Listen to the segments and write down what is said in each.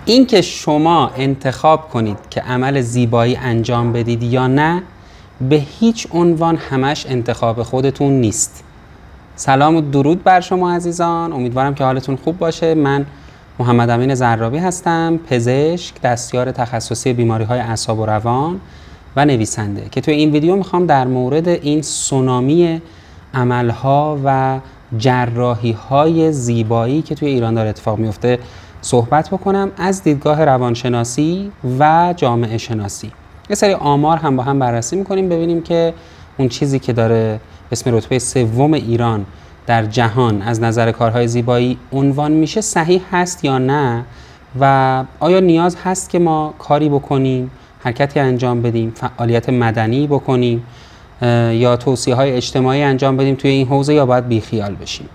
این که شما انتخاب کنید که عمل زیبایی انجام بدید یا نه به هیچ عنوان همش انتخاب خودتون نیست. سلام و درود بر شما عزیزان، امیدوارم که حالتون خوب باشه. من محمد امین زرابی هستم، پزشک، دستیار تخصصی بیماری‌های اعصاب و روان و نویسنده که توی این ویدیو میخوام در مورد این سونامی عملها و جراحی‌های زیبایی که توی ایران داره اتفاق میفته صحبت بکنم از دیدگاه روانشناسی و جامعه شناسی. یه سری آمار هم با هم بررسی میکنیم ببینیم که اون چیزی که داره اسم رتبه سوم ایران در جهان از نظر کارهای زیبایی عنوان میشه صحیح هست یا نه و آیا نیاز هست که ما کاری بکنیم، حرکتی انجام بدیم، فعالیت مدنی بکنیم یا توصیه‌های اجتماعی انجام بدیم توی این حوزه یا باید بیخیال بشیم.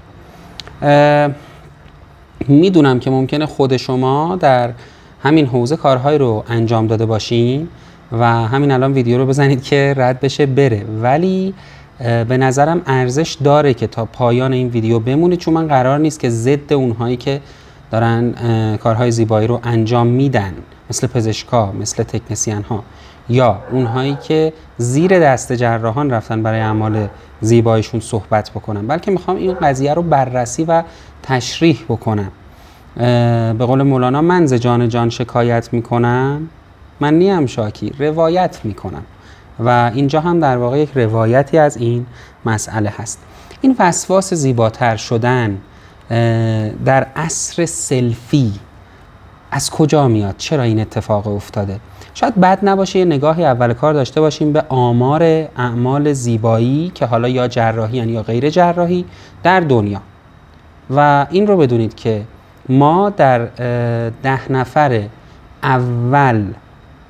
میدونم که ممکنه خود شما در همین حوزه کارهای رو انجام داده باشین و همین الان ویدیو رو بزنید که رد بشه بره، ولی به نظرم ارزش داره که تا پایان این ویدیو بمونید، چون من قرار نیست که ضد اونهایی که دارن کارهای زیبایی رو انجام میدن مثل پزشکا، مثل تکنسین ها یا اونهایی که زیر دست جراحان رفتن برای اعمال زیباییشون صحبت بکنم، بلکه میخوام این قضیه رو بررسی و تشریح بکنم. به قول مولانا من ز جان جان شکایت میکنم، من نیم شاکی روایت میکنم و اینجا هم در واقع یک روایتی از این مسئله هست. این وسواس زیباتر شدن در عصر سلفی از کجا میاد؟ چرا این اتفاق افتاده؟ شاید بد نباشه یه نگاهی اول کار داشته باشیم به آمار اعمال زیبایی که حالا یا جراحی یا غیر جراحی در دنیا و این رو بدونید که ما در 10 نفر اول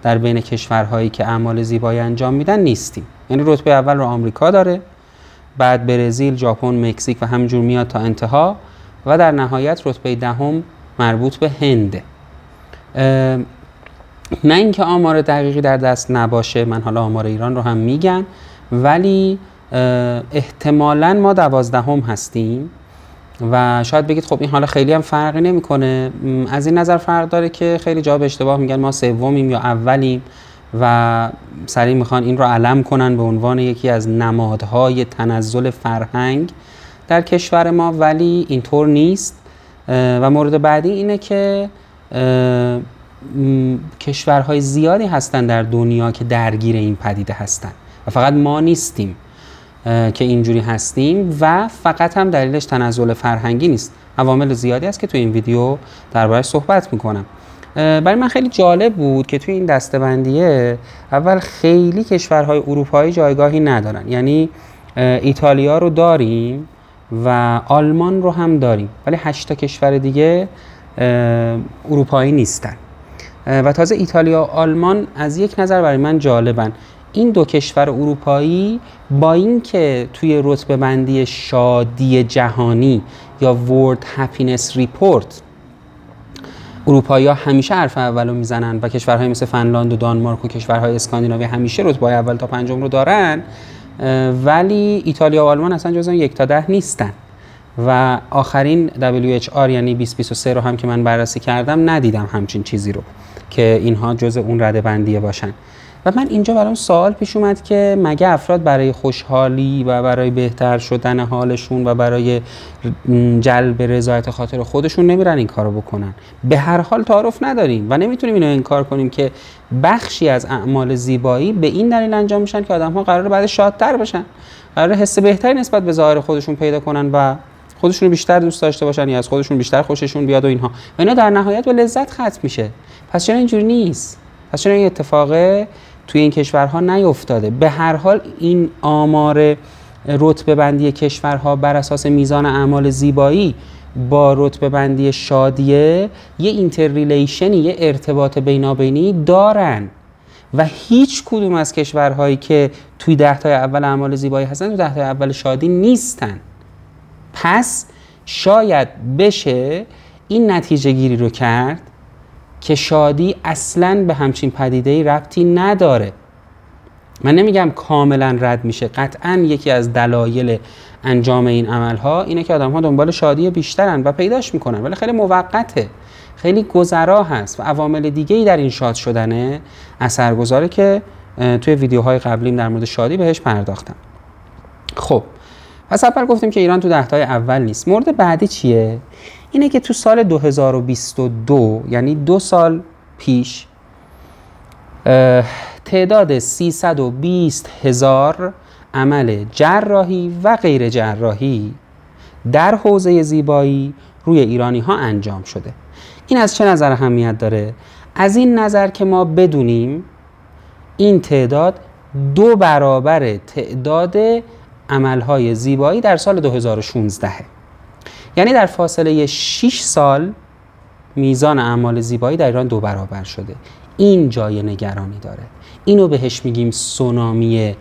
در بین کشورهایی که اعمال زیبایی انجام میدن نیستیم. یعنی رتبه اول رو آمریکا داره، بعد برزیل، ژاپن، مکزیک و همینجور میاد تا انتها و در نهایت رتبه 10 مربوط به هنده. نه اینکه آمار دقیقی در دست نباشه، من حالا آمار ایران رو هم میگم، ولی احتمالاً ما 12 هستیم و شاید بگید خب این حالا خیلی هم فرقی نمیکنه. از این نظر فرق داره که خیلی جا به اشتباه میگن ما سومیم یا اولیم و سریع میخوان این رو علم کنن به عنوان یکی از نمادهای تنزل فرهنگ در کشور ما، ولی اینطور نیست. و مورد بعدی اینه که کشورهای زیادی هستن در دنیا که درگیر این پدیده هستن و فقط ما نیستیم که اینجوری هستیم و فقط هم دلیلش تنزل فرهنگی نیست، عوامل زیادی هست که تو این ویدیو درباره‌اش صحبت میکنم. برای من خیلی جالب بود که توی این دسته‌بندیه اول خیلی کشورهای اروپایی جایگاهی ندارن، یعنی ایتالیا رو داریم و آلمان رو هم داریم، ولی 8 کشور دیگه اروپایی نیستن و تازه ایتالیا و آلمان از یک نظر برای من جالبن. این 2 کشور اروپایی با اینکه توی رتبه بندی شادی جهانی یا World Happiness Report اروپایی‌ها همیشه حرف اولو میزنن و کشورهای مثل فنلاند و دانمارک و کشورهای اسکاندیناوی همیشه رتبه اول تا 5 رو دارن، ولی ایتالیا و آلمان اصلا جزو 1 تا 10 نیستن و آخرین WHO یعنی 2023 رو هم که من بررسی کردم ندیدم همچین چیزی رو که اینها جزء اون رده بندیه باشن. و من اینجا برام سوال پیش اومد که مگه افراد برای خوشحالی و برای بهتر شدن حالشون و برای جلب رضایت خاطر خودشون نمیرن این کارو بکنن؟ به هر حال تعارف نداریم و نمیتونیم اینو انکار کنیم که بخشی از اعمال زیبایی به این دلیل انجام میشن که آدم‌ها قراره بعد شادتر بشن، قراره حس بهتری نسبت به ظاهر خودشون پیدا کنن و خودشون رو بیشتر دوست داشته باشن یا از خودشون بیشتر خوششون بیاد و اینها، و اینا در نهایت به لذت ختم میشه. پس چرا اینجوری نیست؟ پس چرا این اتفاق توی این کشورها نیفتاده؟ به هر حال این آمار رتبه بندی کشورها بر اساس میزان اعمال زیبایی با رتبه بندی شادیه یه اینترریلیشنی، یه ارتباط بینابینی دارن و هیچ کدوم از کشورهایی که توی 10 تا اول اعمال زیبایی هستن تو 10 تا اول شادی نیستن. پس شاید بشه این نتیجه گیری رو کرد که شادی اصلاً به همچین پدیده‌ای ربطی نداره. من نمیگم کاملا رد میشه، قطعاً یکی از دلایل انجام این عملها اینه که آدم‌ها دنبال شادی بیشترن و پیداش میکنن، ولی خیلی موقته، خیلی گذرا هست و عوامل دیگه‌ای در این شاد شدن اثرگذاره که توی ویدیوهای قبلیم در مورد شادی بهش پرداختم. خب پس اول گفتیم که ایران تو 10 تای اول نیست. مورد بعدی چیه؟ اینه که تو سال 2022 یعنی 2 سال پیش تعداد 320,000 عمل جراحی و غیر جراحی در حوزه زیبایی روی ایرانی ها انجام شده. این از چه نظر اهمیت داره؟ از این نظر که ما بدونیم این تعداد 2 برابر تعداد عملهای زیبایی در سال 2016. یعنی در فاصله 6 سال میزان اعمال زیبایی در ایران 2 برابر شده. این جای نگرانی داره. اینو بهش میگیم سونامی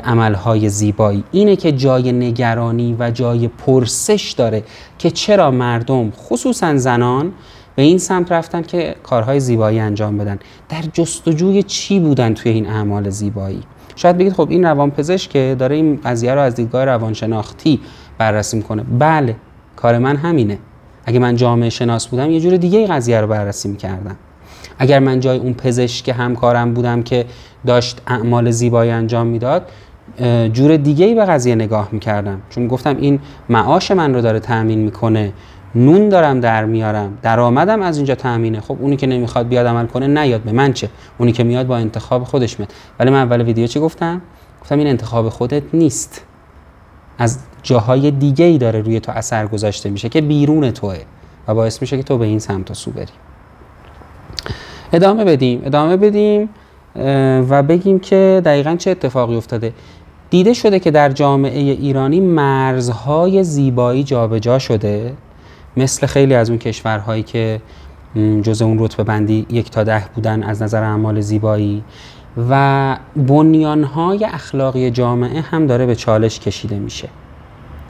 عملهای زیبایی. اینه که جای نگرانی و جای پرسش داره که چرا مردم خصوصا زنان به این سمت رفتن که کارهای زیبایی انجام بدن. در جستجوی چی بودن توی این اعمال زیبایی؟ شاید بگید خب این روانپزشک که داره این قضیه رو از دیدگاه روانشناختی بررسی میکنه. بله، کار من همینه. اگه من جامعه شناس بودم یه جور دیگه قضیه رو بررسی میکردم. اگر من جای اون پزشک همکارم بودم که داشت اعمال زیبایی انجام میداد، جور دیگه‌ای به قضیه نگاه میکردم، چون گفتم این معاش من رو داره تأمین میکنه، نون دارم در میارم، درآمدم از اینجا تأمینه. خب اونی که نمیخواد بیاد عمل کنه نیاد، به من چه؟ اونی که میاد با انتخاب خودش میاد. ولی من اول ویدیو چی گفتم این انتخاب خودت نیست، از جاهای دیگه‌ای داره روی تو اثر گذاشته میشه که بیرون توئه و باعث میشه که تو به این سمت و سو بری. ادامه بدیم و بگیم که دقیقاً چه اتفاقی افتاده. دیده شده که در جامعه ایرانی مرزهای زیبایی جابجا شده، مثل خیلی از اون کشورهایی که جزء اون رتبه بندی 1 تا 10 بودن از نظر اعمال زیبایی، و بنیانهای اخلاقی جامعه هم داره به چالش کشیده میشه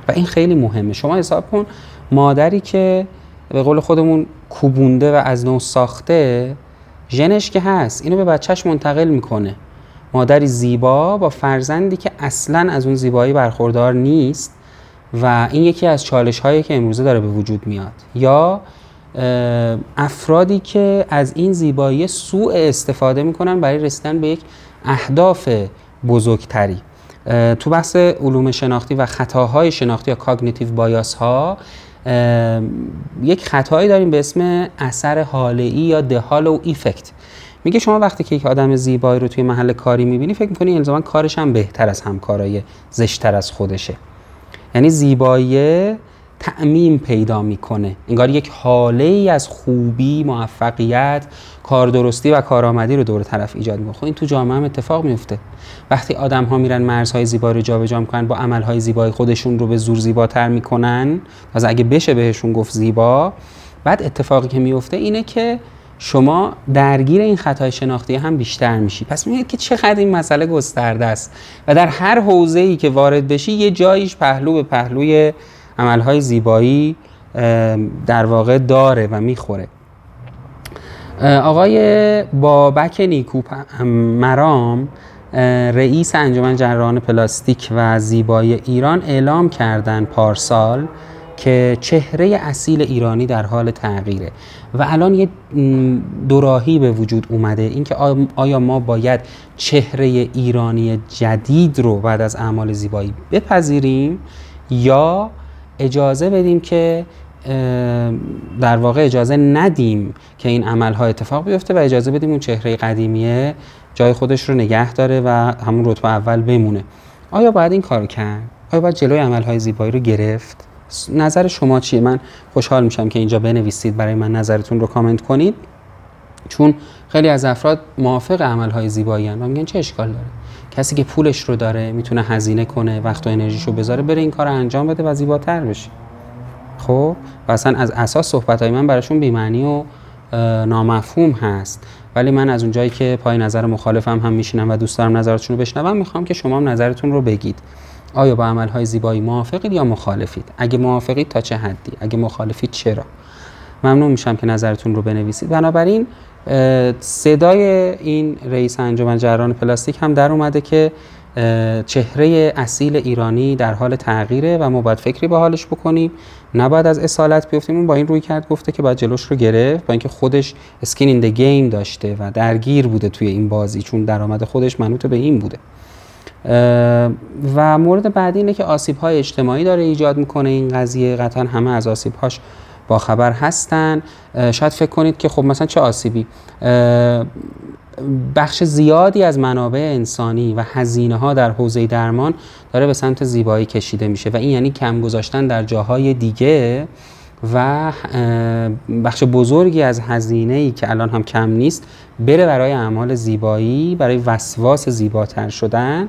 و این خیلی مهمه. شما حساب کن مادری که به قول خودمون کوبونده و از نو ساخته، ژنش که هست اینو به بچهش منتقل میکنه. مادری زیبا با فرزندی که اصلاً از اون زیبایی برخوردار نیست و این یکی از چالش هایی که امروزه داره به وجود میاد. یا افرادی که از این زیبایی سوء استفاده میکنن برای رسیدن به یک اهداف بزرگتری. تو بحث علوم شناختی و خطاهای شناختی یا کاگنیتیو بایاس ها یک خطایی داریم به اسم اثر هاله‌ای یا دهالو ایفکت. میگه شما وقتی که یک آدم زیبایی رو توی محل کاری میبینی فکر میکنی الزاما کارش هم بهتر از همکارای زشت‌تر از خودشه. یعنی زیبایی تعمیم پیدا میکنه، انگار یک حاله‌ای از خوبی، موفقیت، کاردرستی و کارآمدی رو دور طرف ایجاد میکنه. خب این تو جامعه هم اتفاق میفته. وقتی آدم‌ها میرن مرزهای زیبایی رو جابجا میکنن، با عمل‌های زیبایی خودشون رو به زور زیباتر میکنن، از اگه بشه بهشون گفت زیبا، بعد اتفاقی که میفته اینه که شما درگیر این خطای شناختی هم بیشتر میشی. پس میگید که چقدر این مسئله گسترده است و در هر حوزه‌ای که وارد بشی یه جاییش پهلو به پهلوی عملهای زیبایی در واقع داره و میخوره. آقای بابک نیکومرام رئیس انجمن جراحان پلاستیک و زیبایی ایران اعلام کردن پارسال که چهره اصیل ایرانی در حال تغییره و الان یه دوراهی به وجود اومده، اینکه آیا ما باید چهره ایرانی جدید رو بعد از اعمال زیبایی بپذیریم یا اجازه بدیم که در واقع اجازه ندیم که این عمل‌ها اتفاق بیفته و اجازه بدیم اون چهره قدیمیه جای خودش رو نگه داره و همون رتبه اول بمونه. آیا باید این کارو کرد؟ آیا باید جلوی عمل‌های زیبایی رو گرفت؟ نظر شما چیه؟ من خوشحال میشم که اینجا بنویسید، برای من نظرتون رو کامنت کنید، چون خیلی از افراد موافق عمل‌های زیبایی هستند و میگن چه اشکال داره؟ کسی که پولش رو داره میتونه هزینه کنه، وقت و انرژیشو بذاره بره این کار رو انجام بده و زیباتر بشه. خب و اصلا از اساس صحبت‌های من براشون بی‌معنی و نامفهوم هست، ولی من از اونجایی که پای نظر مخالفم هم میشینم و دوست دارم نظراتشون رو بشنوم، میخوام که شما هم نظرتون رو بگید. آیا با عمل‌های زیبایی موافقید یا مخالفید؟ اگه موافقید تا چه حدی؟ اگه مخالفید چرا؟ ممنون میشم که نظرتون رو بنویسید. بنابراین صدای این رئیس انجمن جراحان پلاستیک هم در اومده که چهره اصیل ایرانی در حال تغییره و ما باید فکری به حالش بکنیم، نباید از اصالت بیفتیم. اون با این روی کرد گفته که باید جلوش رو گرفت، با اینکه خودش اسکین این د گیم داشته و درگیر بوده توی این بازی، چون درآمد خودش منوط به این بوده. و مورد بعدی اینه که آسیب‌های اجتماعی داره ایجاد میکنه این قضیه. قطعا همه از آسیب‌هاش با خبر هستن. شاید فکر کنید که خب مثلا چه آسیبی؟ بخش زیادی از منابع انسانی و هزینه‌ها در حوزه درمان داره به سمت زیبایی کشیده میشه و این یعنی کم گذاشتن در جاهای دیگه و بخش بزرگی از هزینه‌ای که الان هم کم نیست بره برای اعمال زیبایی، برای وسواس زیباتر شدن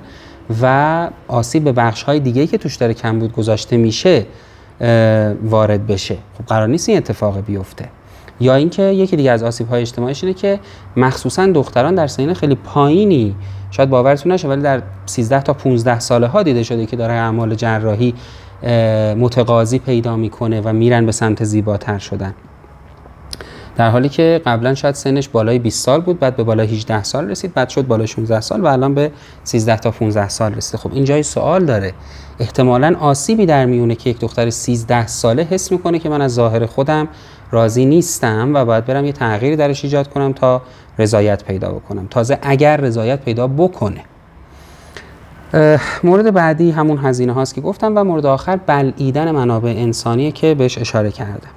و آسیب به بخش‌های دیگه‌ای که توش داره کمبود گذاشته میشه وارد بشه. خب قرار نیست این اتفاق بیفته. یا اینکه یکی دیگه از آسیب‌های اجتماعیش اینه که مخصوصا دختران در سن خیلی پایینی، شاید باورتون نشه ولی در 13 تا 15 ساله ها دیده شده که داره اعمال جراحی متقاضی پیدا میکنه و میرن به سمت زیباتر شدن، در حالی که قبلا شاید سنش بالای 20 سال بود، بعد به بالای 18 سال رسید، بعد شد بالای 16 سال و الان به 13 تا 15 سال رسید. خب این جای سوال داره. احتمالاً آسیبی در میونه که یک دختر 13 ساله حس میکنه که من از ظاهر خودم راضی نیستم و باید برم یه تغییری درش ایجاد کنم تا رضایت پیدا بکنم. تازه اگر رضایت پیدا بکنه. مورد بعدی همون هزینه هاست که گفتم و مورد آخر بلعیدن منابع انسانیه که بهش اشاره کردم.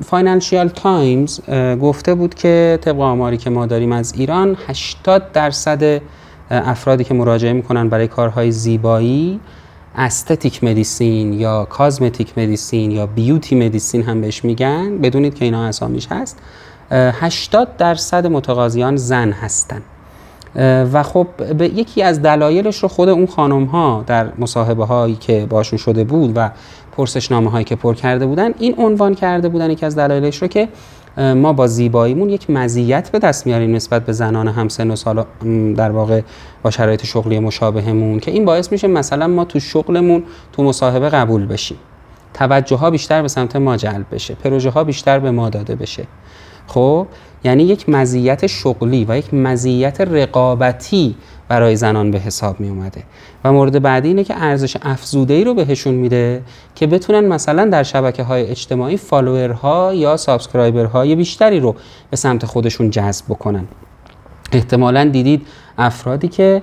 فاینانشیال تایمز گفته بود که طبق آماری که ما داریم از ایران 80% افرادی که مراجعه میکنن برای کارهای زیبایی، استتیک مدیسین یا کازمتیک مدیسین یا بیوتی مدیسین هم بهش میگن، بدونید که اینا اسامیش هست، 80% متقاضیان زن هستن. و خب به یکی از دلایلش رو خود اون خانم ها در مصاحبه هایی که باشون شده بود و پرسشنامه هایی که پر کرده بودن این عنوان کرده بودن، یکی از دلایلش رو که ما با زیباییمون یک مزیت به دست میاریم نسبت به زنان همسن و سال در واقع با شرایط شغلی مشابهمون، که این باعث میشه مثلا ما تو شغلمون تو مصاحبه قبول بشیم، توجه ها بیشتر به سمت ما جلب بشه، پروژه ها بیشتر به ما داده بشه. خب یعنی یک مزیت شغلی و یک مزیت رقابتی برای زنان به حساب می اومده. و مورد بعدی اینه که ارزش افزوده‌ای رو بهشون میده که بتونن مثلا در شبکه‌های اجتماعی فالوورها یا سابسکرایبرهای بیشتری رو به سمت خودشون جذب بکنن. احتمالاً دیدید افرادی که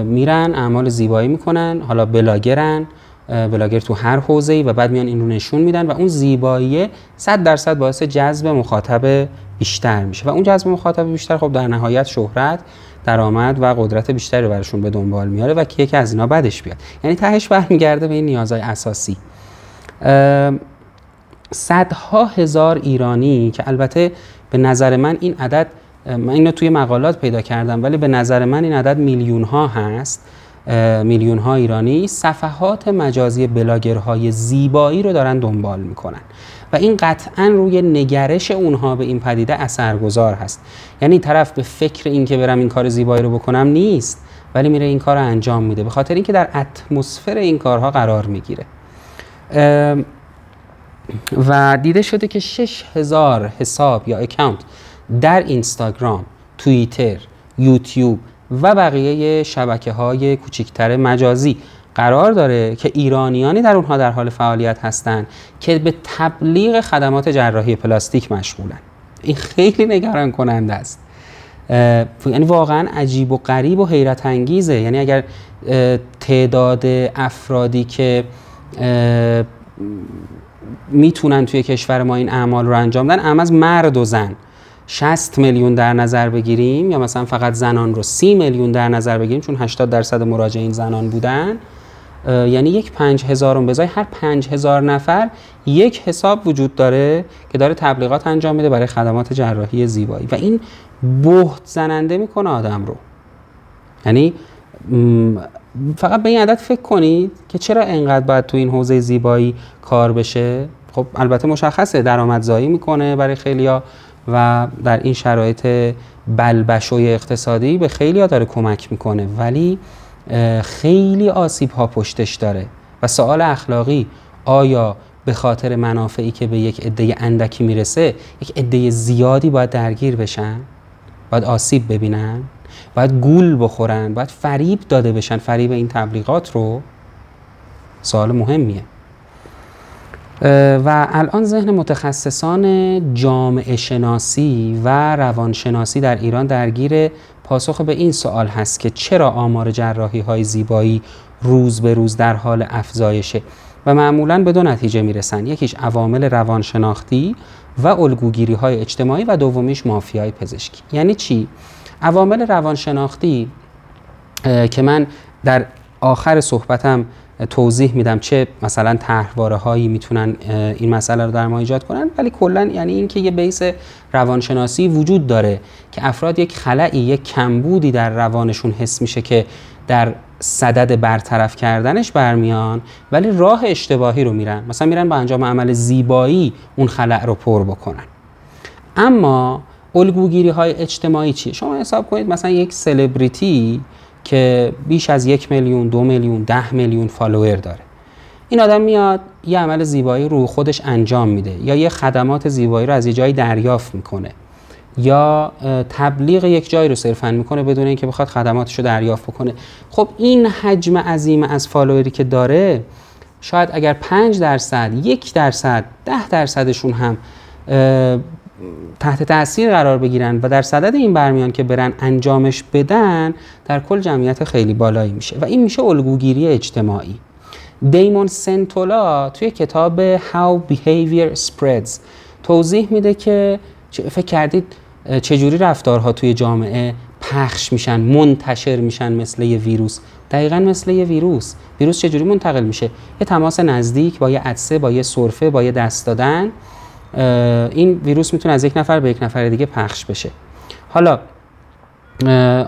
میرن اعمال زیبایی میکنن، حالا بلاگر تو هر حوزه‌ای و بعد میان این رو نشون میدن و اون زیبایی 100% باعث جذب مخاطب بیشتر میشه و اون جذب مخاطب بیشتر خب در نهایت شهرت، درآمد و قدرت بیشتری رو براشون به دنبال میاره و که یکی از اینا بدش بیاد. یعنی تهش برمیگرده به این نیازهای اساسی. صدها هزار ایرانی که البته به نظر من این عدد، من اینو توی مقالات پیدا کردم ولی به نظر من این عدد میلیون ها هست، میلیون ها ایرانی صفحات مجازی بلاگرهای زیبایی رو دارن دنبال میکنن و این قطعاً روی نگرش اونها به این پدیده اثرگذار هست. یعنی طرف به فکر این که برم این کار زیبایی رو بکنم نیست، ولی میره این کار رو انجام میده به خاطر اینکه در اتمسفر این کارها قرار میگیره. و دیده شده که 6000 حساب یا اکانت در اینستاگرام، توییتر، یوتیوب و بقیه شبکه‌های کوچکتر مجازی قرار داره که ایرانیانی در اونها در حال فعالیت هستند که به تبلیغ خدمات جراحی پلاستیک مشغولن. این خیلی نگران کننده است. یعنی واقعا عجیب و غریب و حیرت انگیزه. یعنی اگر تعداد افرادی که میتونن توی کشور ما این اعمال رو انجام بدن اما از مرد و زن 60 میلیون در نظر بگیریم یا مثلا فقط زنان رو 30 میلیون در نظر بگیریم، چون 80% مراجعین زنان بودن، یعنی یک 5000 به ازای هر 5000 نفر یک حساب وجود داره که داره تبلیغات انجام میده برای خدمات جراحی زیبایی و این بهت زننده میکنه آدم رو. یعنی فقط به این عدد فکر کنید که چرا اینقدر باید تو این حوزه زیبایی کار بشه. خب البته مشخصه درآمدزایی میکنه برای خیلیا و در این شرایط بلبشوی اقتصادی به خیلیا داره کمک میکنه، ولی خیلی آسیب ها پشتش داره و سوال اخلاقی، آیا به خاطر منافعی که به یک عده اندکی میرسه یک عده زیادی باید درگیر بشن، باید آسیب ببینن؟ باید گول بخورن، باید فریب داده بشن، فریب این تبلیغات رو؟ سوال مهمیه. و الان ذهن متخصصان جامعه شناسی و روانشناسی در ایران درگیر پاسخ به این سوال هست که چرا آمار جراحی های زیبایی روز به روز در حال افزایشه و معمولاً به دو نتیجه میرسن. یکیش عوامل روانشناختی و الگوگیری های اجتماعی و دومیش مافیای پزشکی. یعنی چی؟ عوامل روانشناختی که من در آخر صحبتم توضیح میدم چه مثلا طرحواره هایی میتونن این مسئله رو در ما ایجاد کنن، ولی کلا یعنی این که یه بیس روانشناسی وجود داره که افراد یک خلایی، یک کمبودی در روانشون حس میشه که در صدد برطرف کردنش برمیان، ولی راه اشتباهی رو میرن، مثلا میرن با انجام عمل زیبایی اون خلأ رو پر بکنن. اما الگوگیری های اجتماعی چیه؟ شما حساب کنید مثلا یک سلبریتی که بیش از 1 میلیون، 2 میلیون، 10 میلیون فالوور داره، این آدم میاد یه عمل زیبایی رو خودش انجام میده یا یه خدمات زیبایی رو از یه جایی دریافت میکنه یا تبلیغ یک جایی رو صرفاً میکنه بدون اینکه بخواد خدماتش رو دریافت بکنه. خب این حجم عظیم از فالووری که داره، شاید اگر 5%، 1%، 10%شون هم تحت تاثیر قرار بگیرن و در صدد این برمیان که برن انجامش بدن، در کل جمعیت خیلی بالایی میشه و این میشه الگوگیری اجتماعی. دیمون سنتولا توی کتاب How Behavior Spreads توضیح میده که فکر کردید چجوری رفتارها توی جامعه پخش میشن، منتشر میشن مثل یه ویروس؟ دقیقاً مثل یه ویروس. ویروس چجوری منتقل میشه؟ یه تماس نزدیک با یه عطسه، با یه سرفه، با یه دست دادن، این ویروس میتونه از یک نفر به یک نفر دیگه پخش بشه. حالا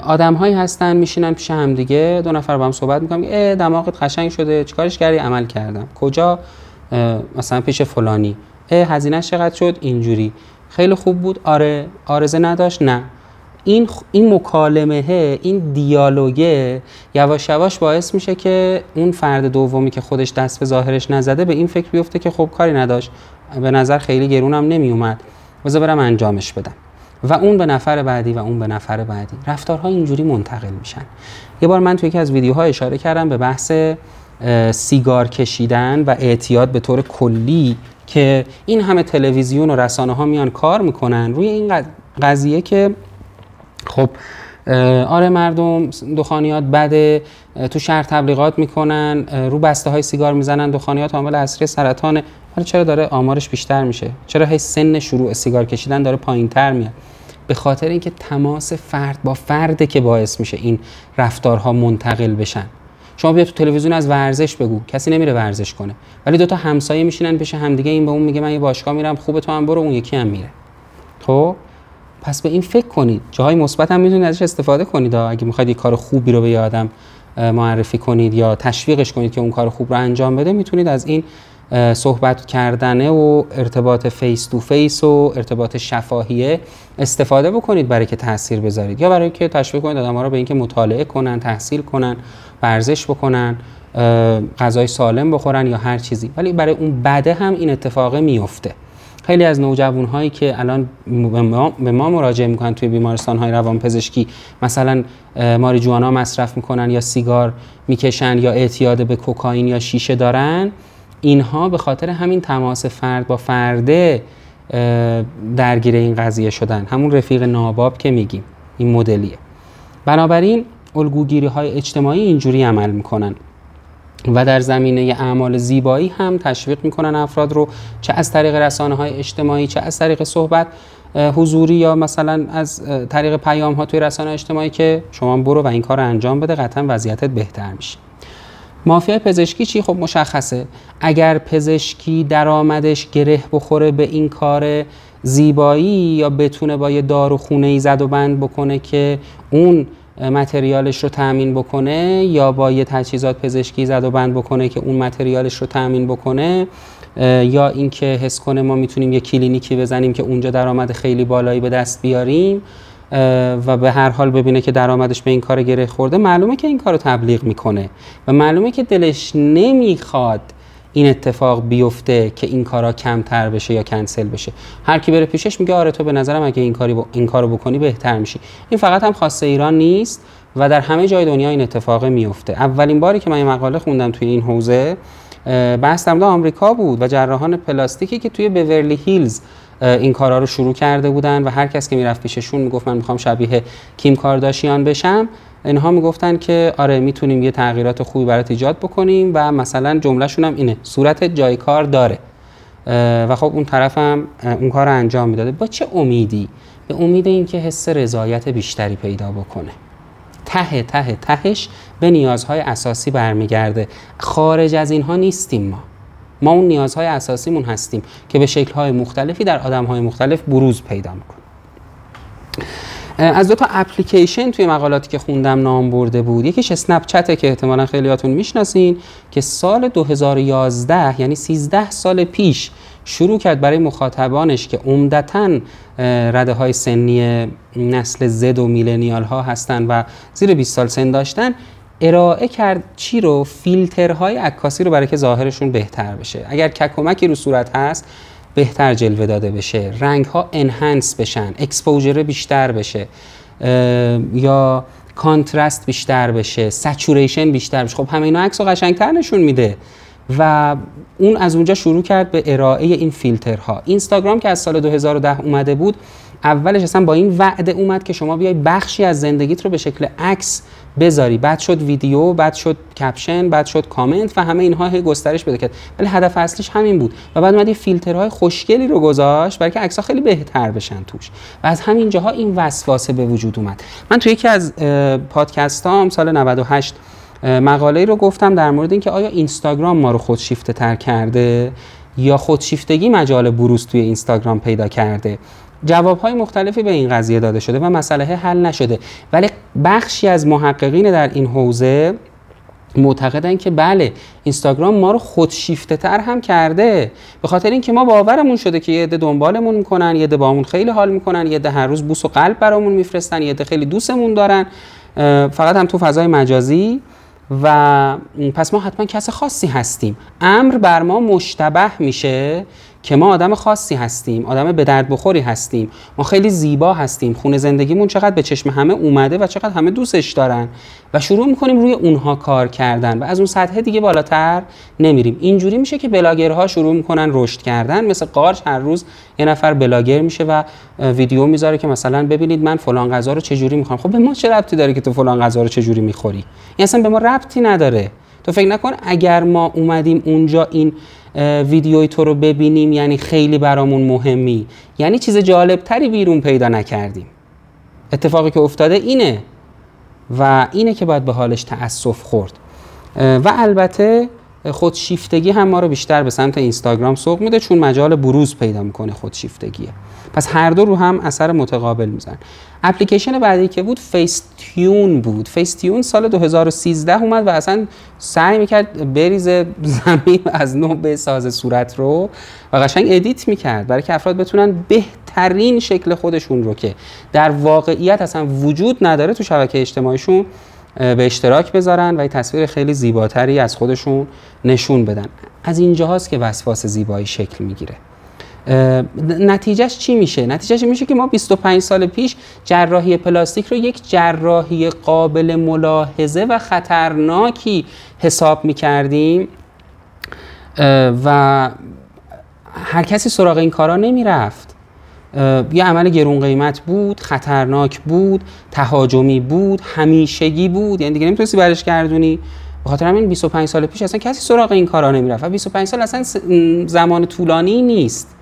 آدم هایی هستن میشینن پیش هم دیگه، دو نفر با هم صحبت میکنن، دماغت قشنگ شده، چیکارش کردی؟ عمل کردم. کجا؟ مثلا پیش فلانی. هزینه‌اش چقدر شد؟ اینجوری. خیلی خوب بود؟ آره. آرزه نداشت؟ نه. این مکالمه، این دیالوگه یواش یواش باعث میشه که اون فرد دومی که خودش دست به ظاهرش نزده به این فکر بیفته که خب کاری نداشت، به نظر خیلی گرونم نمی اومد، بذار برم انجامش بدم، و اون به نفر بعدی و اون به نفر بعدی. رفتارها اینجوری منتقل میشن. یه بار من توی یکی از ویدیوها اشاره کردم به بحث سیگار کشیدن و اعتیاد به طور کلی که این همه تلویزیون و رسانه ها میان کار میکنن روی این قضیه که خب آره مردم دخانیات بده، تو شهر تبلیغات میکنن، رو بسته های سیگار میزنن، دخانیات عامل اصلی سرطانه. حالا چرا داره آمارش بیشتر میشه؟ چرا هی سن شروع سیگار کشیدن داره پایینتر میاد؟ به خاطر اینکه تماس فرد با فرده که باعث میشه این رفتارها منتقل بشن. شما بیا تو تلویزیون از ورزش بگو، کسی نمیره ورزش کنه، ولی دو تا همسایه میشینن پیش همدیگه، این به اون میگه من یه باشگاه میرم، خوبه تو هم برو، اون یکی هم میره. خب پس به این فکر کنید، جاهای مثبت هم میتونید ازش استفاده کنید. اگه میخواید یه کار خوبی رو به یه آدم معرفی کنید یا تشویقش کنید که اون کار خوب رو انجام بده، میتونید از این صحبت کردنه و ارتباط فیس تو فیس و ارتباط شفاهیه استفاده بکنید برای که تاثیر بذارید، یا برای که تشویق کنید آدم‌ها رو به اینکه مطالعه کنن، تحصیل کنن، ورزش بکنن، غذای سالم بخورن یا هر چیزی. ولی برای اون بده هم این اتفاق میفته. خیلی از نوجوان‌هایی که الان به ما مراجعه میکنن توی بیمارستان‌های روانپزشکی، مثلا ماریجوانا مصرف میکنن یا سیگار میکشن یا اعتیاد به کوکائین یا شیشه دارن، اینها به خاطر همین تماس فرد با فرده درگیر این قضیه شدن. همون رفیق ناباب که میگیم، این مدلیه. بنابراین الگوگیری‌های اجتماعی اینجوری عمل میکنن و در زمینه اعمال زیبایی هم تشویق میکنن افراد رو، چه از طریق رسانه‌های اجتماعی، چه از طریق صحبت حضوری یا مثلا از طریق پیام‌ها توی رسانه اجتماعی که شما برو و این کار رو انجام بده، قطعا وضعیتت بهتر میشه. مافیای پزشکی چی؟ خب مشخصه. اگر پزشکی درآمدش گره بخوره به این کار زیبایی یا بتونه با یه داروخونه‌ای زد و بند بکنه که اون متریالش رو تامین بکنه، یا با یه تجهیزات پزشکی زد و بند بکنه که اون متریالش رو تامین بکنه، یا اینکه حس کنه ما میتونیم یه کلینیکی بزنیم که اونجا درآمد خیلی بالایی به دست بیاریم و به هر حال ببینه که درآمدش به این کار گره خورده، معلومه که این کارو تبلیغ میکنه و معلومه که دلش نمیخواد این اتفاق بیفته که این کارا کمتر بشه یا کنسل بشه. هر کی بره پیشش میگه آره تو به نظرم اگه این کارو بکنی بهتر میشی. این فقط هم خاصه ایران نیست و در همه جای دنیا این اتفاق میفته. اولین باری که من یه مقاله خوندم توی این حوزه بحث در مورد آمریکا بود و جراحان پلاستیکی که توی بیورلی هیلز این کارا رو شروع کرده بودن و هر کس که میرفت پیششون میگفت من میخوام شبیه کیم کارداشیان بشم، اینها میگفتن که آره میتونیم یه تغییرات خوبی برات ایجاد بکنیم و مثلا جملهشون هم اینه صورت جای کار داره و خب اون طرف هم اون کار رو انجام میداده. با چه امیدی؟ به امید اینکه حس رضایت بیشتری پیدا بکنه. تهش به نیازهای اساسی برمیگرده. خارج از اینها نیستیم ما اون نیازهای اساسیمون هستیم که به شکل‌های مختلفی در آدم‌های مختلف بروز پیدا میکنه. از 2 تا اپلیکیشن توی مقالاتی که خوندم نام برده بود. یکیش اسنپ چته که احتمالاً خیلیاتون میشناسین که سال 2011 یعنی 13 سال پیش شروع کرد برای مخاطبانش که عمدتاً رده‌های سنی نسل زد و میلنیال ها هستن و زیر 20 سال سن داشتن، ارائه کرد چی رو؟ فیلترهای عکاسی رو برای که ظاهرشون بهتر بشه. اگر ککمکی رو صورت هست بهتر جلوه داده بشه، رنگ ها انهانس بشن، اکسپوژر بیشتر بشه یا کانترست بیشتر بشه، سچوریشن بیشتر بشه. خب همه اینا عکس رو قشنگتر نشون میده و اون از اونجا شروع کرد به ارائه این فیلترها. اینستاگرام که از سال 2010 اومده بود، اولش اصلا با این وعده اومد که شما بیای بخشی از زندگیت رو به شکل عکس بذاری، بعد شد ویدیو، بعد شد کپشن، بعد شد کامنت و همه اینها گسترش پیدا کرد. ولی هدف اصلیش همین بود و بعد اومد یه فیلترهای خوشگلی رو گذاشت برای که عکس‌ها خیلی بهتر بشن توش و از همین جاها این وسواسه به وجود اومد. من توی یکی از پادکستام سال 98 مقاله‌ای رو گفتم در مورد اینکه آیا اینستاگرام ما رو خودشیفته تر کرده یا خودشیفتگی مجال بروز توی اینستاگرام پیدا کرده. جواب‌های مختلفی به این قضیه داده شده و مسئله حل نشده، ولی بخشی از محققین در این حوزه معتقدن که بله اینستاگرام ما رو خودشیفته تر هم کرده، به خاطر اینکه ما باورمون شده که یه عده دنبالمون میکنن، یه عده باهامون خیلی حال میکنن، یه عده هر روز بوس و قلب برامون میفرستن، یه عده خیلی دوستمون دارن، فقط هم تو فضای مجازی و پس ما حتما کس خاصی هستیم. امر بر ما مشتبه میشه که ما آدم خاصی هستیم، آدم به درد بخوری هستیم، ما خیلی زیبا هستیم، خونه زندگیمون چقدر به چشم همه اومده و چقدر همه دوستش دارن و شروع میکنیم روی اونها کار کردن و از اون سطح دیگه بالاتر نمیریم. اینجوری میشه که بلاگرها شروع میکنن رشد کردن. مثل قارچ هر روز یه نفر بلاگر میشه و ویدیو میذاره که مثلا ببینید من فلان غذا رو چجوری میخوام. خب به ما چه ربطی داره که تو فلان غذا رو چجوری میخوری؟ این اصلا به ما ربطی نداره. تو فکر نکن اگر ما اومدیم اونجا این ویدیوی تو رو ببینیم یعنی خیلی برامون مهمی، یعنی چیز جالب تری بیرون پیدا نکردیم. اتفاقی که افتاده اینه و اینه که باید به حالش تأسف خورد. و البته خودشیفتگی هم ما رو بیشتر به سمت اینستاگرام سوق میده چون مجال بروز پیدا میکنه خودشیفتگیه. پس هر دو رو هم اثر متقابل میزنن. اپلیکیشن بعدی که بود فیس تیون بود. فیس تیون سال 2013 اومد و اصلا سعی میکرد بریزه زمین از نو بسازه صورت رو و قشنگ ادیت میکرد برای که افراد بتونن بهترین شکل خودشون رو که در واقعیت اصلا وجود نداره تو شبکه اجتماعیشون به اشتراک بذارن و یه تصویر خیلی زیباتری از خودشون نشون بدن. از اینجاست که وسواس زیبایی شکل میگیره. نتیجهش چی میشه؟ نتیجهش میشه که ما 25 سال پیش جراحی پلاستیک رو یک جراحی قابل ملاحظه و خطرناکی حساب میکردیم و هر کسی سراغ این کارا نمیرفت. یه عمل گرون قیمت بود، خطرناک بود، تهاجمی بود، همیشگی بود، یعنی دیگه نمیتونستی برش گردونی. به خاطر همین 25 سال پیش اصلا کسی سراغ این کارا نمیرفت و 25 سال اصلا زمان طولانی نیست.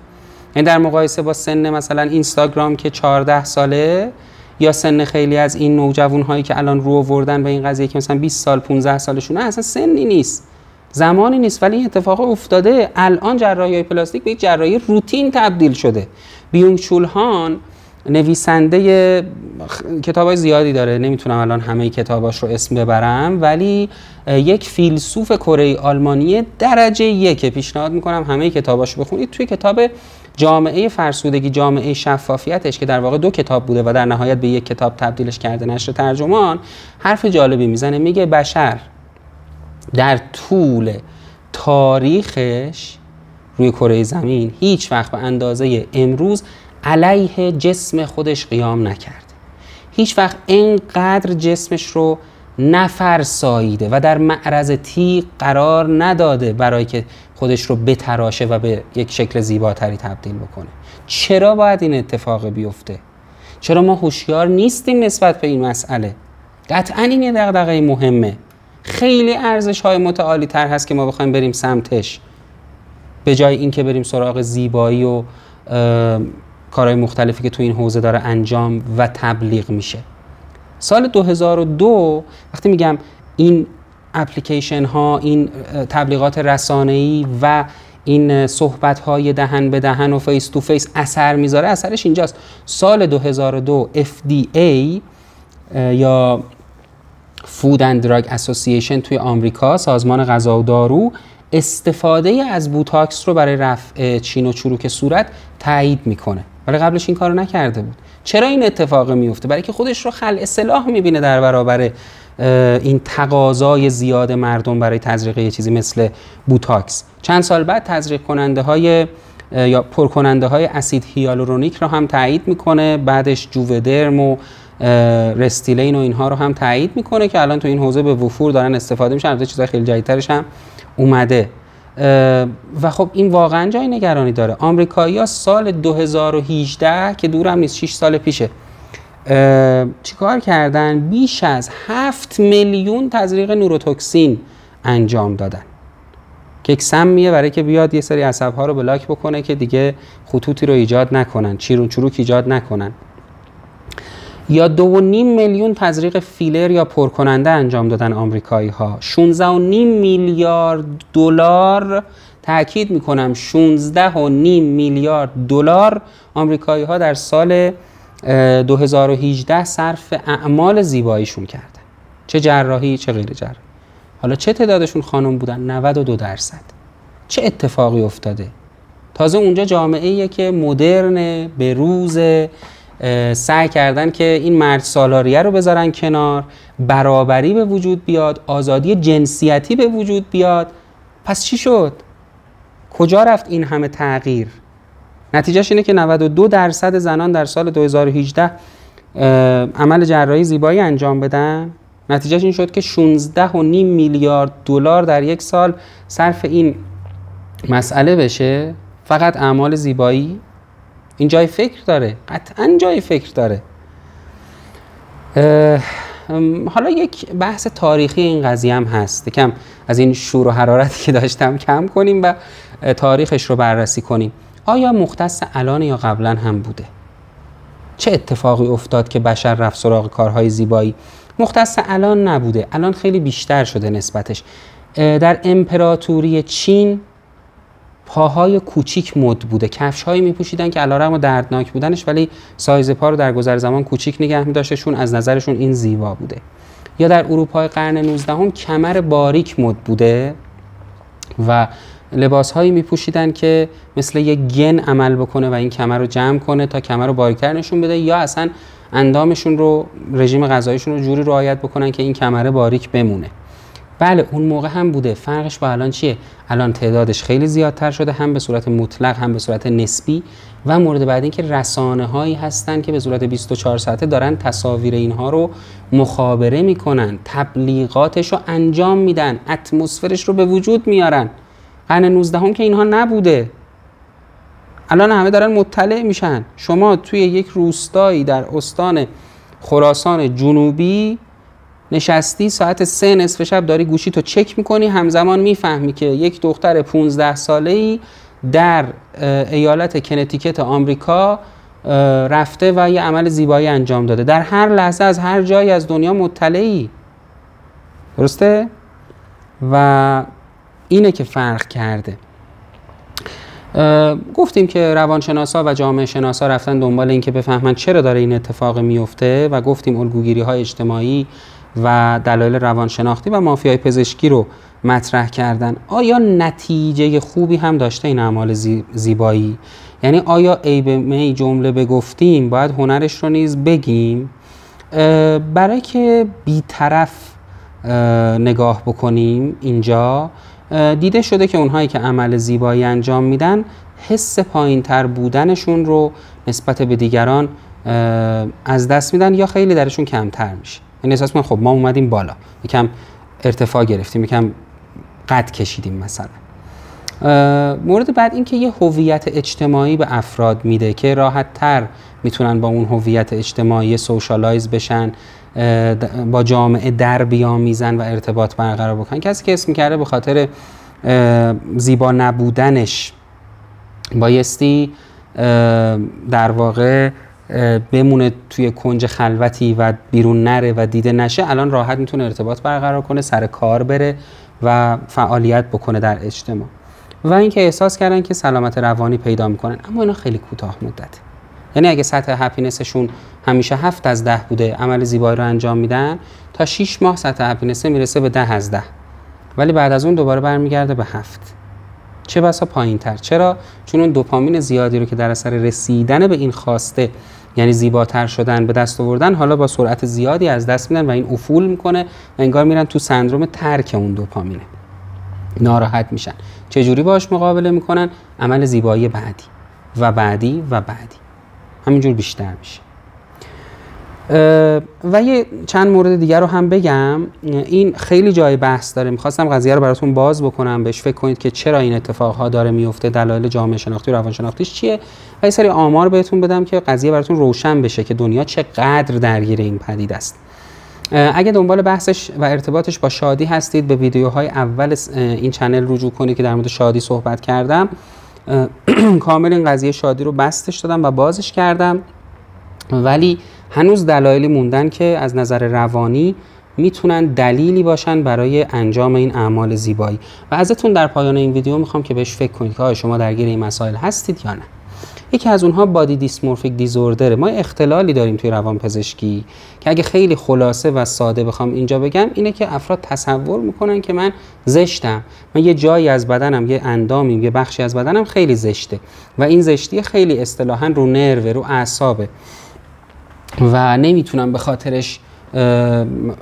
یعنی در مقایسه با سن مثلا اینستاگرام که 14 ساله یا سن خیلی از این نوجوان هایی که الان رو آوردن به این قضیه که مثلا 20 سال 15 سالشونه، اصلا سنی نیست، زمانی نیست، ولی این اتفاق افتاده. الان جراحی پلاستیک به یک جراحی روتین تبدیل شده. بیونگ چول هان نویسنده کتابای زیادی داره، نمیتونم الان همه کتاباش رو اسم ببرم، ولی یک فیلسوف کره آلمانی درجه 1 پیشنهاد میکنم همه کتاباش رو بخونید. توی کتاب جامعه فرسودگی، جامعه شفافیتش که در واقع 2 کتاب بوده و در نهایت به یک کتاب تبدیلش کرده نشر ترجمان، حرف جالبی میزنه. میگه بشر در طول تاریخش روی کره زمین هیچ وقت به اندازه امروز علیه جسم خودش قیام نکرده. هیچ وقت اینقدر جسمش رو نفرساییده و در معرض تیغ قرار نداده برای که خودش رو بتراشه و به یک شکل زیباتری تبدیل بکنه. چرا باید این اتفاق بیفته؟ چرا ما هوشیار نیستیم نسبت به این مسئله؟ قطعاً این یه دغدغه مهمه. خیلی ارزش‌های متعالی تر هست که ما بخوایم بریم سمتش، به جای اینکه بریم سراغ زیبایی و کارهای مختلفی که تو این حوزه داره انجام و تبلیغ میشه. سال 2002 وقتی میگم این اپلیکیشن ها، این تبلیغات رسانه‌ای و این صحبت های دهن به دهن و فیس تو فیس اثر میذاره، اثرش اینجاست. سال 2002 FDA یا فود اند دراگ اسوسییشن توی آمریکا، سازمان غذا و دارو، استفاده از بوتاکس رو برای رفع چین و چروک صورت تایید میکنه، ولی قبلش این کارو نکرده بود. چرا این اتفاق میفته؟ برای که خودش رو خلع سلاح میبینه در برابر این تقاضای زیاد مردم برای تزریق یه چیزی مثل بوتاکس. چند سال بعد تزریق کننده های یا پرکننده های اسید هیالورونیک رو هم تایید میکنه، بعدش جوودرم و رستیلین و اینها رو هم تایید میکنه که الان تو این حوزه به وفور دارن استفاده میشن. البته چیزای خیلی جدیدترش هم اومده و خب این واقعا جای نگرانی داره. آمریکایی‌ها سال 2018 که دورم نیست، 6 سال پیشه، چیکار کردن؟ بیش از 7 میلیون تزریق نوروتوکسین انجام دادن که یک سمیه برای که بیاد یه سری عصب‌ها رو بلاک بکنه که دیگه خطوطی رو ایجاد نکنن، چروک ایجاد نکنن. یا 2.5 میلیون تزریق فیلر یا پرکننده انجام دادن آمریکایی‌ها. 16.5 میلیارد دلار، تأکید میکنم 16.5 میلیارد دلار آمریکایی‌ها در سال 2018 صرف اعمال زیباییشون کردن، چه جراحی چه غیر جراحی. حالا چه تعدادشون خانم بودن؟ 92%. چه اتفاقی افتاده؟ تازه اونجا جامعه‌ایه که مدرن، به روز، سعی کردن که این مرد سالاریه رو بذارن کنار، برابری به وجود بیاد، آزادی جنسیتی به وجود بیاد. پس چی شد؟ کجا رفت این همه تغییر؟ نتیجهش اینه که 92% زنان در سال 2018 عمل جراحی زیبایی انجام بدن. نتیجهش این شد که 16.5 میلیارد دلار در یک سال صرف این مسئله بشه، فقط اعمال زیبایی. این جای فکر داره، قطعاً جای فکر داره. حالا یک بحث تاریخی این قضیه هم هست، کم از این شور و حرارتی که داشتم کم کنیم و تاریخش رو بررسی کنیم. آیا مختص الان یا قبلا هم بوده؟ چه اتفاقی افتاد که بشر رفت سراغ کارهای زیبایی؟ مختص الان نبوده، الان خیلی بیشتر شده نسبتش. در امپراتوری چین پاهای کوچیک مد بوده، کفش‌هایی می‌پوشیدن که علیرغم دردناک بودنش ولی سایز پا رو در گذر زمان کوچیک نگه می‌داشتشون، از نظرشون این زیبا بوده. یا در اروپای قرن 19 کمر باریک مد بوده و لباس‌هایی می‌پوشیدن که مثل یک گن عمل بکنه و این کمر رو جمع کنه تا کمر رو باریک‌تر نشون بده، یا اصلا اندامشون رو، رژیم غذاییشون رو جوری رعایت بکنن که این کمر باریک بمونه. بله اون موقع هم بوده. فرقش با الان چیه؟ الان تعدادش خیلی زیادتر شده، هم به صورت مطلق هم به صورت نسبی. و مورد بعد این که رسانه‌هایی هستن که به صورت 24 ساعته دارن تصاویر اینها رو مخابره میکنن، تبلیغاتش رو انجام میدن، اتمسفرش رو به وجود میارن. قرن 19 هم که اینها نبوده. الان همه دارن مطلع میشن. شما توی یک روستایی در استان خراسان جنوبی نشستی، ساعت 3 نصف شب داری گوشی تو چک میکنی، همزمان میفهمی که یک دختر 15 ساله‌ای در ایالت کنتیکت آمریکا رفته و یه عمل زیبایی انجام داده. در هر لحظه از هر جایی از دنیا مطلعی. درسته؟ و اینه که فرق کرده. گفتیم که روانشناسا و جامعه شناسا رفتن دنبال این که بفهمن چرا داره این اتفاق میفته و گفتیم الگوگیری‌های اجتماعی و دلایل روانشناختی و مافیای پزشکی رو مطرح کردن. آیا نتیجه خوبی هم داشته این اعمال زیبایی؟ یعنی آیا عیب می جمله بگفتیم باید هنرش رو نیز بگیم؟ برای که بی‌طرف نگاه بکنیم اینجا دیده شده که اونهایی که عمل زیبایی انجام میدن حس پایین‌تر بودنشون رو نسبت به دیگران از دست میدن یا خیلی درشون کمتر میشه. یعنی احساس می‌کنن خب ما اومدیم بالا، یکم ارتفاع گرفتیم، یکم قد کشیدیم مثلا. مورد بعد این که یه هویت اجتماعی به افراد میده که راحت‌تر میتونن با اون هویت اجتماعی سوشالایز بشن، با جامعه در بیامیزن و ارتباط برقرار بکنن. کسی که اسم کرده به خاطر زیبا نبودنش بایستی در واقع بمونه توی کنج خلوتی و بیرون نره و دیده نشه، الان راحت میتونه ارتباط برقرار کنه، سر کار بره و فعالیت بکنه در اجتماع. و اینکه احساس کردن که سلامت روانی پیدا میکنن، اما اینا خیلی کوتاه مدته. یعنی اگه سطح هپینسشون همیشه 7 از 10 بوده، عمل زیبایی رو انجام میدن، تا 6 ماه سطح هپینس میرسه به 10 از 10، ولی بعد از اون دوباره برمیگرده به 7. چه بسا پایین‌تر. چرا؟ چون اون دوپامین زیادی رو که در اثر رسیدن به این خواسته، یعنی زیباتر شدن، به دست آوردن، حالا با سرعت زیادی از دست میدن و این افول میکنه و انگار میرن تو سندروم ترک اون دوپامینه، ناراحت میشن. چه جوری باهاش مقابله میکنن؟ عمل زیبایی بعدی و بعدی و بعدی، همینجور بیشتر میشه. و یه چند مورد دیگر رو هم بگم، این خیلی جای بحث داره، میخواستم قضیه رو براتون باز بکنم، بهش فکر کنید که چرا این اتفاقها داره میفته، دلایل جامعه شناختی و روانشناختیش چیه، و یه سری آمار بهتون بدم که قضیه براتون روشن بشه که دنیا چقدر درگیر این پدیده است. اگه دنبال بحثش و ارتباطش با شادی هستید، به ویدیوهای اول این چنل رجوع کنید که در مورد شادی صحبت کردم. کامل این قضیه شادی رو بستش دادم و بازش کردم، ولی هنوز دلایلی موندن که از نظر روانی میتونن دلیلی باشن برای انجام این اعمال زیبایی. و ازتون در پایان این ویدیو میخوام که بهش فکر کنید که آیا شما درگیر این مسائل هستید یا نه. یکی از اونها بادی دیسمورفیک دیزوردره. ما اختلالی داریم توی روانپزشکی که اگه خیلی خلاصه و ساده بخوام اینجا بگم، اینه که افراد تصور میکنن که من زشتم، من یه جایی از بدنم، یه اندامی، یه بخشی از بدنم خیلی زشته و این زشتی خیلی اصطلاحاً رو نرو، رو اعصابه و نمیتونم به خاطرش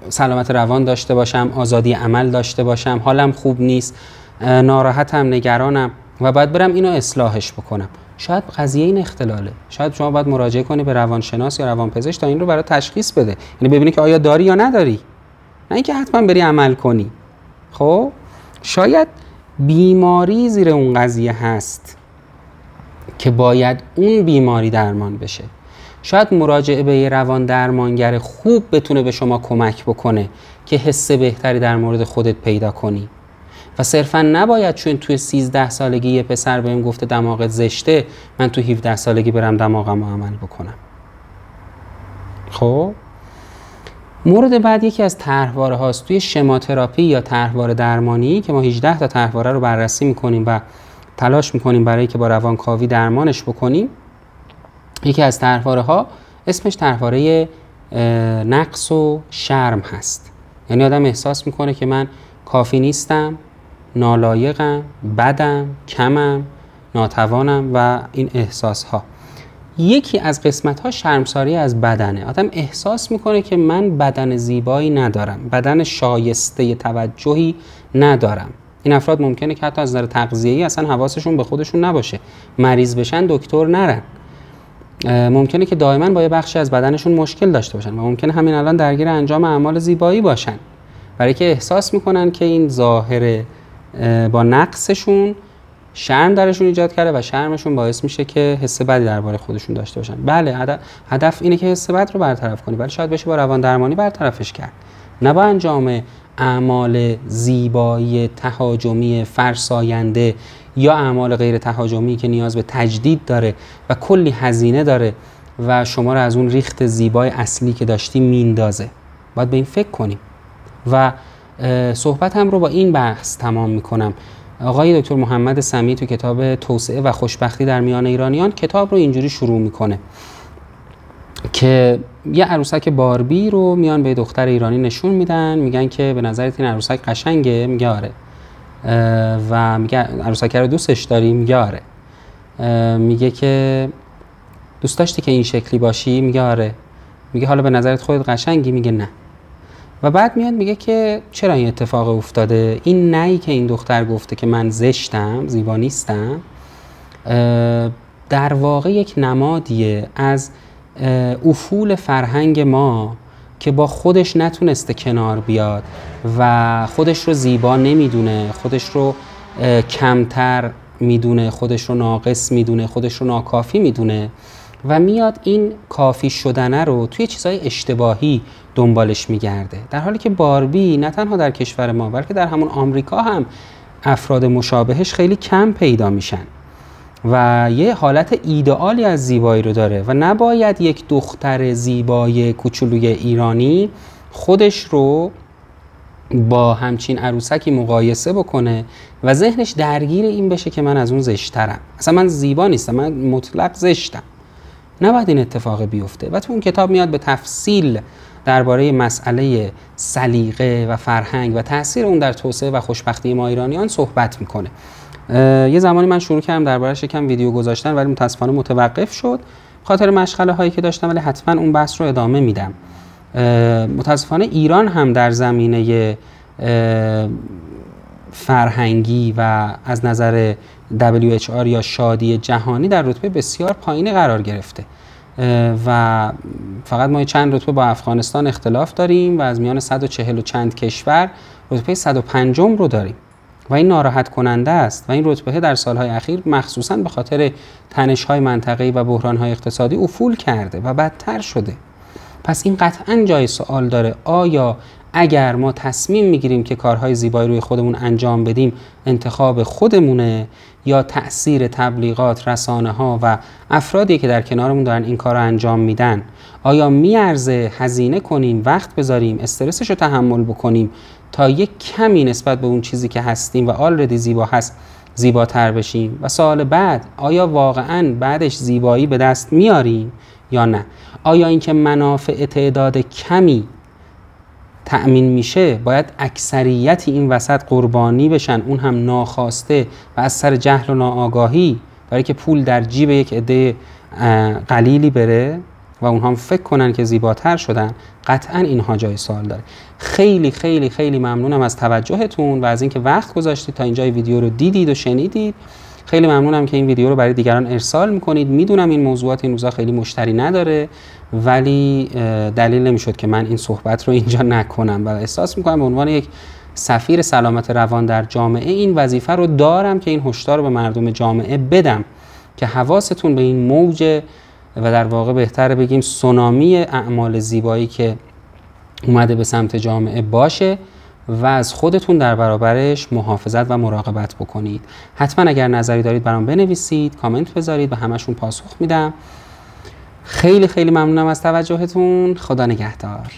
سلامت روان داشته باشم، آزادی عمل داشته باشم، حالم خوب نیست، ناراحتم، نگرانم و باید برم اینو اصلاحش بکنم. شاید قضیه این اختلاله. شاید شما باید مراجعه کنی به روانشناس یا روانپزشک تا این رو برای تشخیص بده، یعنی ببینی که آیا داری یا نداری، نه اینکه حتما بری عمل کنی. خب شاید بیماری زیر اون قضیه هست که باید اون بیماری درمان بشه. شاید مراجعه به یه روان درمانگر خوب بتونه به شما کمک بکنه که حس بهتری در مورد خودت پیدا کنی و صرفا نباید چون توی 13 سالگی یه پسر بهم گفته دماغت زشته، من تو 17 سالگی برم دماغم رو عمل بکنم. خب مورد بعد یکی از طرحواره هاست توی شماتراپی یا طرحواره درمانی که ما 18 تا طرحواره رو بررسی میکنیم و تلاش میکنیم برای که با روانکاوی درمانش بکنیم. یکی از طرحواره ها اسمش طرحواره نقص و شرم هست. یعنی آدم احساس میکنه که من کافی نیستم، نالایقم، بدم، کمم، ناتوانم و این احساس ها. یکی از قسمت ها شرمساری از بدنه. آدم احساس میکنه که من بدن زیبایی ندارم، بدن شایسته توجهی ندارم. این افراد ممکنه که حتی از نظر تغذیه‌ای اصلا حواسشون به خودشون نباشه، مریض بشن دکتر نرن، ممکنه که دائما با یه بخشی از بدنشون مشکل داشته باشن و ممکنه همین الان درگیر انجام اعمال زیبایی باشن، برای که احساس میکنن که این ظاهر با نقصشون شرم درشون ایجاد کرده و شرمشون باعث میشه که حس بدی درباره خودشون داشته باشن. بله، هدف اینه که حس بد رو برطرف کنی، ولی شاید بشه با روان درمانی برطرفش کرد، نه با انجام اعمال زیبایی تهاجمی فرساینده یا اعمال غیر تهاجمی که نیاز به تجدید داره و کلی هزینه داره و شما رو از اون ریخت زیبای اصلی که داشتی میندازه. باید به این فکر کنیم و صحبتم رو با این بحث تمام میکنم. آقای دکتر محمد سمیع تو کتاب توسعه و خوشبختی در میان ایرانیان کتاب رو اینجوری شروع میکنه که یه عروسک باربی رو میان به دختر ایرانی نشون میدن، میگن که به نظرت این عروسک قشنگه؟ میگه آره. و میگه عروسک رو دوستش داری؟ میگه آره. میگه که دوست داشتی که این شکلی باشی؟ میگه آره. میگه حالا به نظرت خودت قشنگی؟ میگه نه. و بعد میاد میگه که چرا این اتفاق افتاده. این نهی که این دختر گفته که من زشتم، زیبا نیستم، در واقع یک نمادیه از افول فرهنگ ما که با خودش نتونسته کنار بیاد و خودش رو زیبا نمیدونه، خودش رو کمتر میدونه، خودش رو ناقص میدونه، خودش رو ناکافی میدونه و میاد این کافی شدنه رو توی چیزهای اشتباهی دنبالش میگرده. در حالی که باربی نه تنها در کشور ما بلکه در همون آمریکا هم افراد مشابهش خیلی کم پیدا میشن و یه حالت ایدئالی از زیبایی رو داره و نباید یک دختر زیبای کوچولوی ایرانی خودش رو با همچین عروسکی مقایسه بکنه و ذهنش درگیر این بشه که من از اون زشترم، اصلا من زیبا نیستم، من مطلق زشتم. نباید این اتفاق بیفته و تو اون کتاب میاد به تفصیل درباره مسئله سلیقه و فرهنگ و تاثیر اون در توسعه و خوشبختی ما ایرانیان صحبت میکنه. یه زمانی من شروع کردم درباره‌اش یکم ویدیو گذاشتن ولی متاسفانه متوقف شد خاطر مشغله هایی که داشتم، ولی حتما اون بحث رو ادامه میدم. متاسفانه ایران هم در زمینه فرهنگی و از نظر WHO یا شادی جهانی در رتبه بسیار پایینی قرار گرفته و فقط ما چند رتبه با افغانستان اختلاف داریم و از میان 140 و چند کشور رتبه 105 رو داریم و این ناراحت کننده است و این رتبه در سالهای اخیر مخصوصاً به خاطر تنش‌های منطقه‌ای و بحران‌های اقتصادی افول کرده و بدتر شده. پس این قطعاً جای سوال داره، آیا اگر ما تصمیم میگیریم که کارهای زیبایی روی خودمون انجام بدیم انتخاب خودمونه یا تأثیر تبلیغات، رسانه‌ها و افرادی که در کنارمون دارن این کار رو انجام میدن؟ آیا میارزه هزینه کنیم، وقت بذاریم، استرسش رو تحمل بکنیم تا یک کمی نسبت به اون چیزی که هستیم و آلردی زیبا هست زیباتر بشیم؟ و سوال بعد، آیا واقعاً بعدش زیبایی به دست میاریم یا نه؟ آیا اینکه منافع تعداد کمی تأمین میشه باید اکثریتی این وسط قربانی بشن، اون هم ناخواسته و از سر جهل و ناآگاهی، برای که پول در جیب یک عده قلیلی بره و اونها هم فکر کنن که زیباتر شدن؟ قطعا اینها جای سوال داره. خیلی خیلی خیلی ممنونم از توجهتون و از اینکه وقت گذاشتید تا اینجای ویدیو رو دیدید و شنیدید. خیلی ممنونم که این ویدیو رو برای دیگران ارسال میکنید. میدونم این موضوعات این روزا خیلی مشتری نداره ولی دلیل نمیشد که من این صحبت رو اینجا نکنم و احساس میکنم به عنوان یک سفیر سلامت روان در جامعه این وظیفه رو دارم که این هشدار رو به مردم جامعه بدم که حواستون به این موج و در واقع بهتره بگیم سونامی اعمال زیبایی که اومده به سمت جامعه باشه و از خودتون در برابرش محافظت و مراقبت بکنید. حتما اگر نظری دارید برام بنویسید، کامنت بذارید، به همشون پاسخ میدم. خیلی خیلی ممنونم از توجهتون. خدا نگهدار.